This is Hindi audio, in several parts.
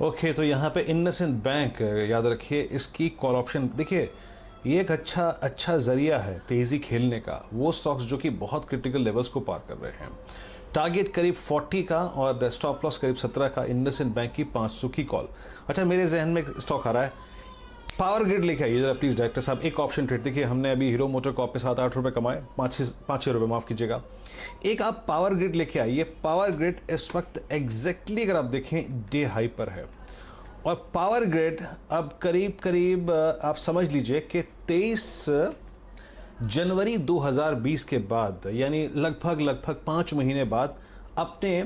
ओके, तो यहाँ पे इंडसइंड बैंक याद रखिए, इसकी कॉल ऑप्शन देखिए, ये एक अच्छा जरिया है तेज़ी खेलने का। वो स्टॉक्स जो कि बहुत क्रिटिकल लेवल्स को पार कर रहे हैं, टारगेट करीब 40 का और स्टॉप लॉस करीब 17 का। इंडसइंड बैंक की 500 की कॉल। अच्छा, मेरे जहन में एक स्टॉक आ रहा है, पावर ग्रिड लेके आइए जरा प्लीज़ डायरेक्टर साहब। एक ऑप्शन ट्रेड देखिए, हमने अभी हीरो मोटर कॉप पे 7-8 रुपये कमाए, 5-6 रुपये माफ़ कीजिएगा। एक आप पावर ग्रिड लेके आइए। पावर ग्रिड इस वक्त एग्जैक्टली अगर आप देखें डे हाई पर है, और पावर ग्रिड अब करीब करीब आप समझ लीजिए कि 23 जनवरी 2020 के बाद, यानी लगभग 5 महीने बाद अपने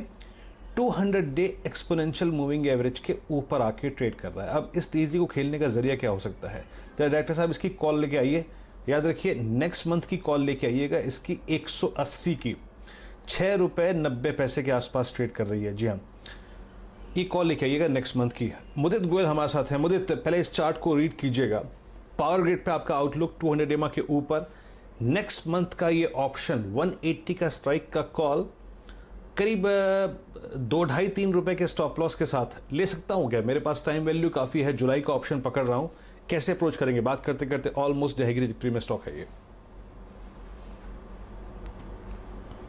200 डे एक्सपोनेंशियल मूविंग एवरेज के ऊपर आके ट्रेड कर रहा है। अब इस तेज़ी को खेलने का जरिया क्या हो सकता है? तो डायरेक्टर साहब इसकी कॉल लेके आइए। याद रखिए, नेक्स्ट मंथ की कॉल लेके आइएगा। इसकी 180 की 6 रुपये 90 पैसे के आसपास ट्रेड कर रही है। जी हाँ, ये कॉल लेके आइएगा नेक्स्ट मंथ की। मुदित गोयल हमारे साथ हैं। मुदित, पहले इस चार्ट को रीड कीजिएगा। पावर ग्रिड पे आपका आउटलुक 200 एमआ के ऊपर, नेक्स्ट मंथ का ये ऑप्शन 180 का स्ट्राइक का कॉल, करीब 2-2.5-3 रुपए के स्टॉप लॉस के साथ ले सकता हूं क्या? मेरे पास टाइम वैल्यू काफी है, जुलाई का ऑप्शन पकड़ रहा हूं। कैसे अप्रोच करेंगे? बात करते करते ऑलमोस्ट जहेगिरी ट्रिजरी में स्टॉक है ये।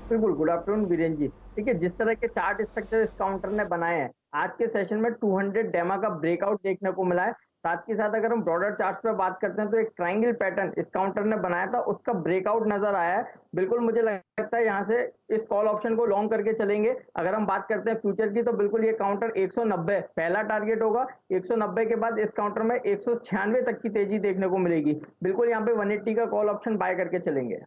बिल्कुल, गुड आफ्टरनून वीरेंद्र जी। देखिए, जिस तरह के चार्ट स्ट्रक्चर इस काउंटर ने बनाए हैं, आज के सेशन में 200 डेमा का ब्रेकआउट देखने को मिला है। साथ के साथ अगर हम ब्रॉडर चार्ट पे बात करते हैं तो एक ट्रायंगल पैटर्न इस काउंटर ने बनाया था, उसका ब्रेकआउट नजर आया है। बिल्कुल मुझे लगता है यहाँ से इस कॉल ऑप्शन को लॉन्ग करके चलेंगे। अगर हम बात करते हैं फ्यूचर की, तो बिल्कुल ये काउंटर 190 पहला टारगेट होगा। 190 के बाद इस काउंटर में 196 तक की तेजी देखने को मिलेगी। बिल्कुल यहाँ पे 180 का कॉल ऑप्शन बाय करके चलेंगे।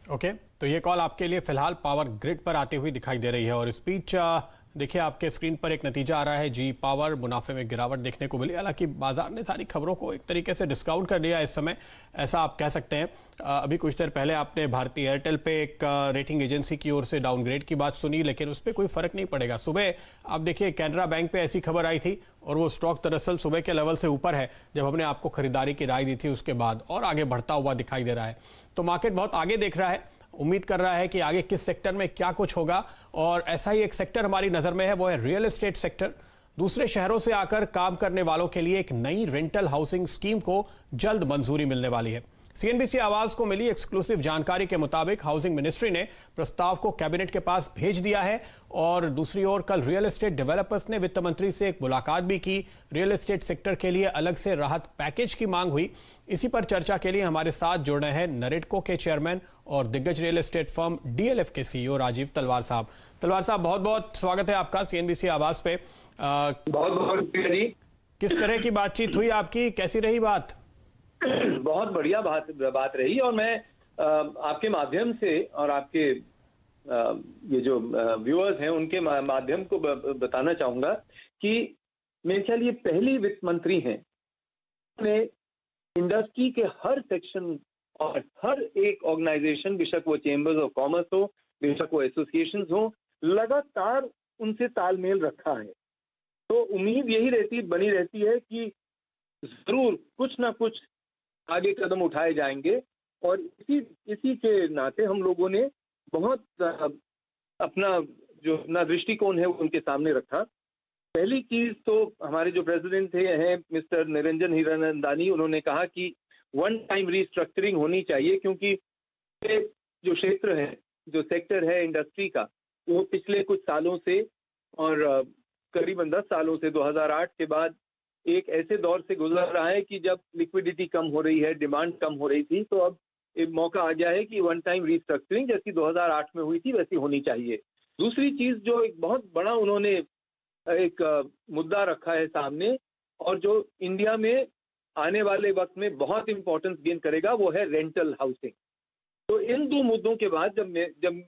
ओके, तो ये कॉल आपके लिए फिलहाल पावर ग्रिड पर आती हुई दिखाई दे रही है। और स्पीच देखिए, आपके स्क्रीन पर एक नतीजा आ रहा है। जी पावर मुनाफे में गिरावट देखने को मिली। हालांकि बाजार ने सारी खबरों को एक तरीके से डिस्काउंट कर दिया इस समय, ऐसा आप कह सकते हैं। अभी कुछ देर पहले आपने भारतीय एयरटेल पे एक रेटिंग एजेंसी की ओर से डाउनग्रेड की बात सुनी, लेकिन उस पर कोई फर्क नहीं पड़ेगा। सुबह आप देखिए, कैनरा बैंक पे ऐसी खबर आई थी और वो स्टॉक दरअसल सुबह के लेवल से ऊपर है जब हमने आपको खरीदारी की राय दी थी, उसके बाद और आगे बढ़ता हुआ दिखाई दे रहा है। तो मार्केट बहुत आगे देख रहा है, उम्मीद कर रहा है कि आगे किस सेक्टर में क्या कुछ होगा। और ऐसा ही एक सेक्टर हमारी नजर में है, वो है रियल एस्टेट सेक्टर। दूसरे शहरों से आकर काम करने वालों के लिए एक नई रेंटल हाउसिंग स्कीम को जल्द मंजूरी मिलने वाली है। सीएनबीसी आवाज को मिली एक्सक्लूसिव जानकारी के मुताबिक हाउसिंग मिनिस्ट्री ने प्रस्ताव को कैबिनेट के पास भेज दिया है। और दूसरी ओर कल रियल एस्टेट डेवलपर्स ने वित्त मंत्री से एक मुलाकात भी की। रियल एस्टेट सेक्टर के लिए अलग से राहत पैकेज की मांग हुई। इसी पर चर्चा के लिए हमारे साथ जुड़ रहे हैं नरेटको के चेयरमैन और दिग्गज रियल एस्टेट फर्म डीएलएफ के सीईओ राजीव तलवार साहब। तलवार साहब, बहुत बहुत स्वागत है आपका सीएनबीसी आवाज पे। बहुत बहुत जी। किस तरह की बातचीत हुई आपकी, कैसी रही बात? बहुत बढ़िया बात रही। और मैं आपके माध्यम से और आपके ये जो व्यूअर्स हैं उनके माध्यम को बताना चाहूंगा कि मेरे ख्याल ये पहली वित्त मंत्री हैं ने इंडस्ट्री के हर सेक्शन और हर एक ऑर्गेनाइजेशन, बेशक वो चेंबर्स ऑफ कॉमर्स हो, बेशक वो एसोसिएशंस हो, लगातार उनसे तालमेल रखा है। तो उम्मीद यही बनी रहती है कि जरूर कुछ ना कुछ आगे कदम उठाए जाएंगे। और इसी के नाते हम लोगों ने बहुत अपना दृष्टिकोण है वो उनके सामने रखा। पहली चीज तो हमारे जो प्रेसिडेंट हैं मिस्टर निरंजन हीरानंदानी, उन्होंने कहा कि वन टाइम रीस्ट्रक्चरिंग होनी चाहिए, क्योंकि जो क्षेत्र है, जो सेक्टर है इंडस्ट्री का, वो पिछले कुछ सालों से और करीबन 10 सालों से 2008 के बाद एक ऐसे दौर से गुजर रहा है कि जब लिक्विडिटी कम हो रही है, डिमांड कम हो रही थी। तो अब एक मौका आ गया है कि वन टाइम रीस्ट्रक्चरिंग जैसी 2008 में हुई थी वैसी होनी चाहिए। दूसरी चीज जो एक बहुत बड़ा उन्होंने एक मुद्दा रखा है सामने, और जो इंडिया में आने वाले वक्त में बहुत इंपॉर्टेंस गेन करेगा, वो है रेंटल हाउसिंग। तो इन दो मुद्दों के बाद जब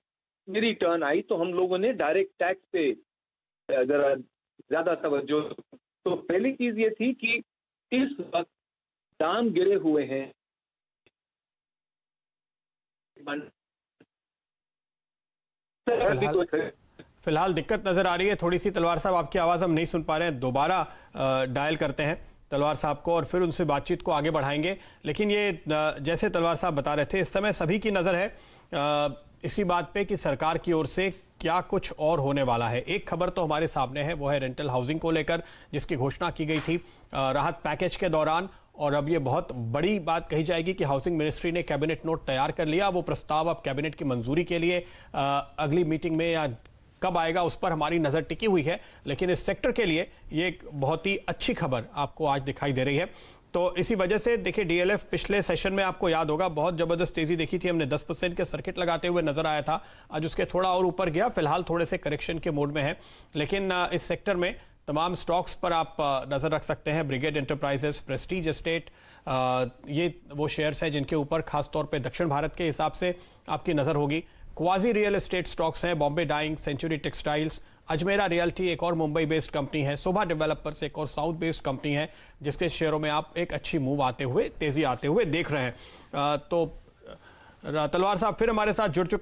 मेरी टर्न आई तो हम लोगों ने डायरेक्ट टैक्स पे जरा ज्यादा तवज्जो। तो पहली चीज ये थी कि इस वक्त दाम गिरे हुए हैं। फिलहाल दिक्कत नजर आ रही है थोड़ी सी। तलवार साहब, आपकी आवाज हम नहीं सुन पा रहे हैं, दोबारा डायल करते हैं तलवार साहब को और फिर उनसे बातचीत को आगे बढ़ाएंगे। लेकिन ये जैसे तलवार साहब बता रहे थे, इस समय सभी की नजर है इसी बात पे कि सरकार की ओर से क्या कुछ और होने वाला है। एक खबर तो हमारे सामने है, वो है रेंटल हाउसिंग को लेकर, जिसकी घोषणा की गई थी राहत पैकेज के दौरान, और अब ये बहुत बड़ी बात कही जाएगी कि हाउसिंग मिनिस्ट्री ने कैबिनेट नोट तैयार कर लिया। वो प्रस्ताव अब कैबिनेट की मंजूरी के लिए अगली मीटिंग में या कब आएगा उस पर हमारी नजर टिकी हुई है, लेकिन इस सेक्टर के लिए ये एक बहुत ही अच्छी खबर आपको आज दिखाई दे रही है। तो इसी वजह से देखिए, डीएलएफ पिछले सेशन में आपको याद होगा बहुत जबरदस्त तेजी देखी थी हमने, 10% के सर्किट लगाते हुए नजर आया था। आज उसके थोड़ा और ऊपर गया, फिलहाल थोड़े से करेक्शन के मोड में है, लेकिन इस सेक्टर में तमाम स्टॉक्स पर आप नजर रख सकते हैं। ब्रिगेड एंटरप्राइजेस, प्रेस्टीज एस्टेट, ये वो शेयर्स हैं जिनके ऊपर खासतौर पे दक्षिण भारत के हिसाब से आपकी नजर होगी। क्वाजी रियल एस्टेट स्टॉक्स हैं, बॉम्बे डाइंग, सेंचुरी टेक्सटाइल्स, अजमेरा रियल्टी एक और मुंबई बेस्ड कंपनी है, शोभा डेवलपर्स एक और साउथ बेस्ड कंपनी है, जिसके शेयरों में आप एक अच्छी मूव आते हुए, तेजी आते हुए देख रहे हैं। तो तलवार साहब फिर हमारे साथ जुड़ चुके हैं।